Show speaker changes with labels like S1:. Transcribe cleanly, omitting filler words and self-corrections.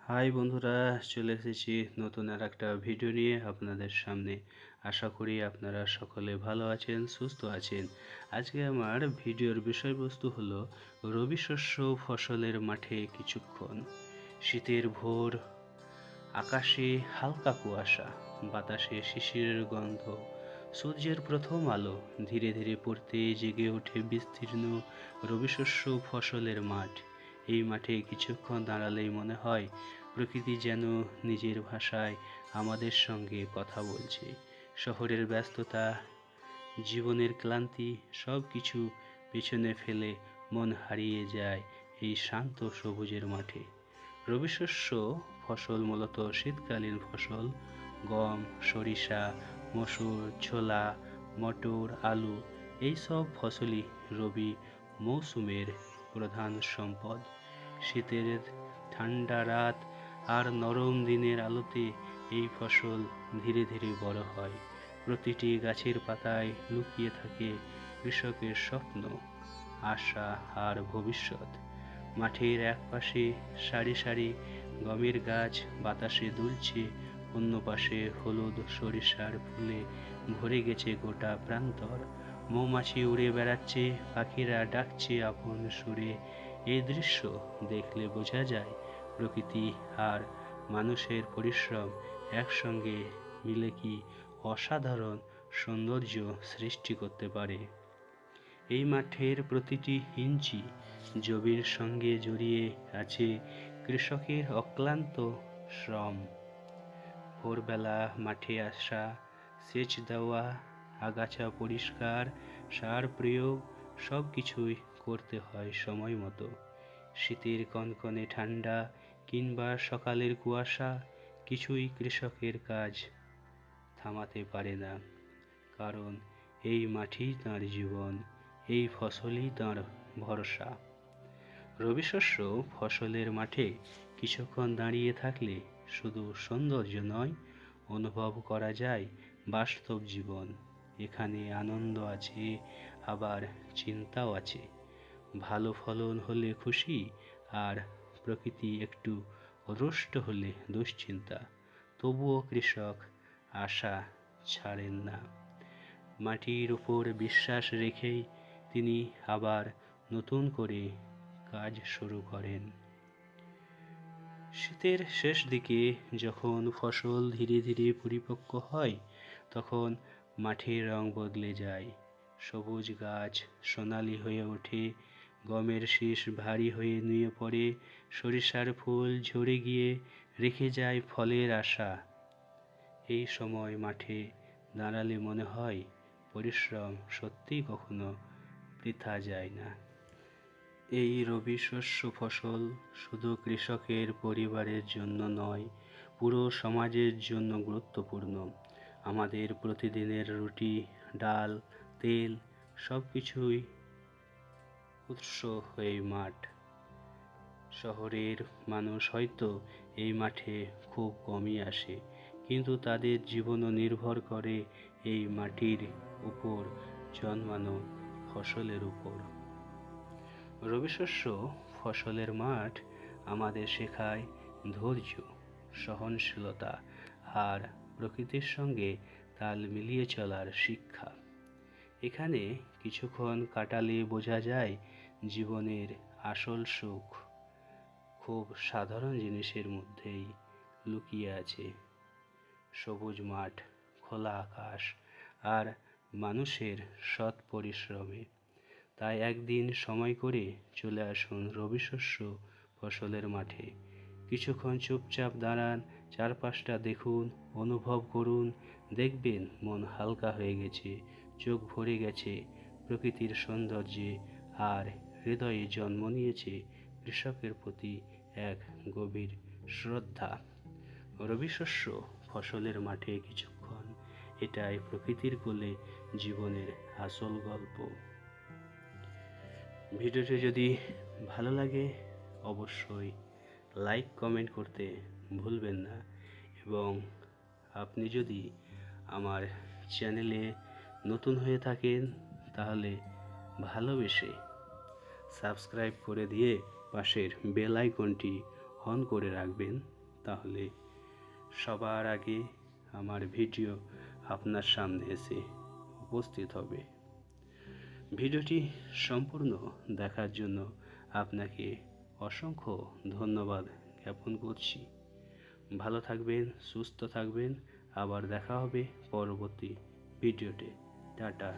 S1: High বন্ধুরা, চলে এসেছি নতুন আর একটা ভিডিও নিয়ে আপনাদের সামনে। আশা করি আপনারা সকলে ভালো আছেন, সুস্থ আছেন। আজকে আমার ভিডিওর বিষয়বস্তু হলো রবি শস্য ফসলের মাঠে কিছুক্ষণ। শীতের ভোর, আকাশে হালকা কুয়াশা, বাতাসে শিশিরের গন্ধ, সূর্যের প্রথম আলো ধীরে ধীরে পড়তে জেগে ওঠে বিস্তীর্ণ রবি শস্য ফসলের মাঠ। এই মাঠে কিছুক্ষণ দাঁড়ালেই মনে হয় প্রকৃতি যেন নিজের ভাষায় আমাদের সঙ্গে কথা বলছে। শহরের ব্যস্ততা, জীবনের ক্লান্তি সব কিছু পেছনে ফেলে মন হারিয়ে যায় এই শান্ত সবুজের মাঠে। রবি শস্য ফসল মূলত শীতকালীন ফসল। গম, সরিষা, মসুর, ছোলা, মটর, আলু এইসব ফসলই রবি মৌসুমের প্রধান সম্পদ। শীতের ঠান্ডা রাত আর নরম দিনের আলোতে এই ফসল ধীরে ধীরে বড় হয়। প্রতিটি গাছের পাতায় লুকিয়ে থাকে কৃষকের স্বপ্ন, আশা আর ভবিষ্যৎ। মাঠের একপাশে সারি সারি গমের গাছ বাতাসে দুলছে, অন্য পাশে হলুদ সরিষার ফুলে ভরে গেছে গোটা প্রান্তর। মৌমাছি উড়ে বেড়াচ্ছে, পাখিরা ডাকছে আপন সুরে। এই দৃশ্য দেখলে বোঝা যায় প্রকৃতি আর মানুষের পরিশ্রম একসঙ্গে মিলে কি অসাধারণ সৌন্দর্য সৃষ্টি করতে পারে। এই মাঠের প্রতিটি ইঞ্চি জমির সঙ্গে জড়িয়ে আছে কৃষকের অক্লান্ত শ্রম। ভোরবেলা মাঠে আসা, সেচ দেওয়া, আগাছা পরিষ্কার, সার প্রয়োগ সব কিছুই করতে হয় সময় মতো। শীতের কনকনে ঠান্ডা কিংবা সকালের কুয়াশা কিছুই কৃষকের কাজ থামাতে পারে না, কারণ এই মাঠই তাঁর জীবন, এই ফসলই তাঁর ভরসা। রবি শস্য ফসলের মাঠে কিছুক্ষণ দাঁড়িয়ে থাকলে শুধু সৌন্দর্য নয়, অনুভব করা যায় বাস্তব জীবন। এখানে আনন্দ আছে, আবার চিন্তাও আছে। ভালো ফলন হলে খুশি, আর প্রকৃতি একটু রুষ্ট হলে দুশ্চিন্তা। তবুও কৃষক আশা ছাড়েন না। মাটির উপর বিশ্বাস রেখেই তিনি আবার নতুন করে কাজ শুরু করেন। শীতের শেষ দিকে যখন ফসল ধীরে ধীরে পরিপক্ক হয়, তখন মাঠের রং বদলে যায়। সবুজ গাছ সোনালি হয়ে ওঠে, গমের শীষ ভারী হয়ে নুয়ে পড়ে, সরিষার ফুল ঝরে গিয়ে রেখে যায় ফলের আশা। এই সময় মাঠে দাঁড়ালে মনে হয় পরিশ্রম সত্যিই কখনো বৃথা যায় না। এই রবি শস্য ফসল শুধু কৃষকের পরিবারের জন্য নয়, পুরো সমাজের জন্য গুরুত্বপূর্ণ। আমাদের প্রতিদিনের রুটি, ডাল, তেল সব কিছুই উৎস এই মাঠ। শহরের মানুষ হয়তো এই মাঠে খুব কমই আসে, কিন্তু তাদের জীবনও নির্ভর করে এই মাটির উপর জন্মানো ফসলের উপর। রবি শস্য ফসলের মাঠ আমাদের শেখায় ধৈর্য, সহনশীলতা আর প্রকৃতির সঙ্গে তাল মিলিয়ে চলার শিক্ষা। এখানে কিছুক্ষণ কাটালে বোঝা যায় জীবনের আসল সুখ খুব সাধারণ জিনিসের মধ্যেই লুকিয়ে আছে। সবুজ মাঠ, খোলা আকাশ আর মানুষের সৎ পরিশ্রমে। তাই একদিন সময় করে চলে আসুন রবি শস্য ফসলের মাঠে। কিছুক্ষণ চুপচাপ দাঁড়ান, চারপাশটা দেখুন, অনুভব করুন। দেখবেন মন হালকা হয়ে গেছে, চোখ ভরে গেছে প্রকৃতির সৌন্দর্যে, আর হৃদয়ে জন্ম নিয়েছে কৃষকের প্রতি এক গভীর শ্রদ্ধা। রবি শস্য ফসলের মাঠে কিছুক্ষণ, এটাই প্রকৃতির কোলে জীবনের আসল গল্প। ভিডিওটি যদি ভালো লাগে অবশ্যই লাইক কমেন্ট করতে ভুলবেন না, এবং আপনি যদি আমার চ্যানেলে নতুন হয়ে থাকেন তাহলে ভালোবেসে সাবস্ক্রাইব করে দিয়ে পাশের বেল আইকনটি অন করে রাখবেন। তাহলে সবার আগে আমার ভিডিও আপনার সামনে এসে উপস্থিত হবে। ভিডিওটি সম্পূর্ণ দেখার জন্য আপনাকে অসংখ্য ধন্যবাদ জ্ঞাপন করছি। ভালো থাকবেন, সুস্থ থাকবেন। আবার দেখা হবে পরবর্তী ভিডিওতে। টাটা।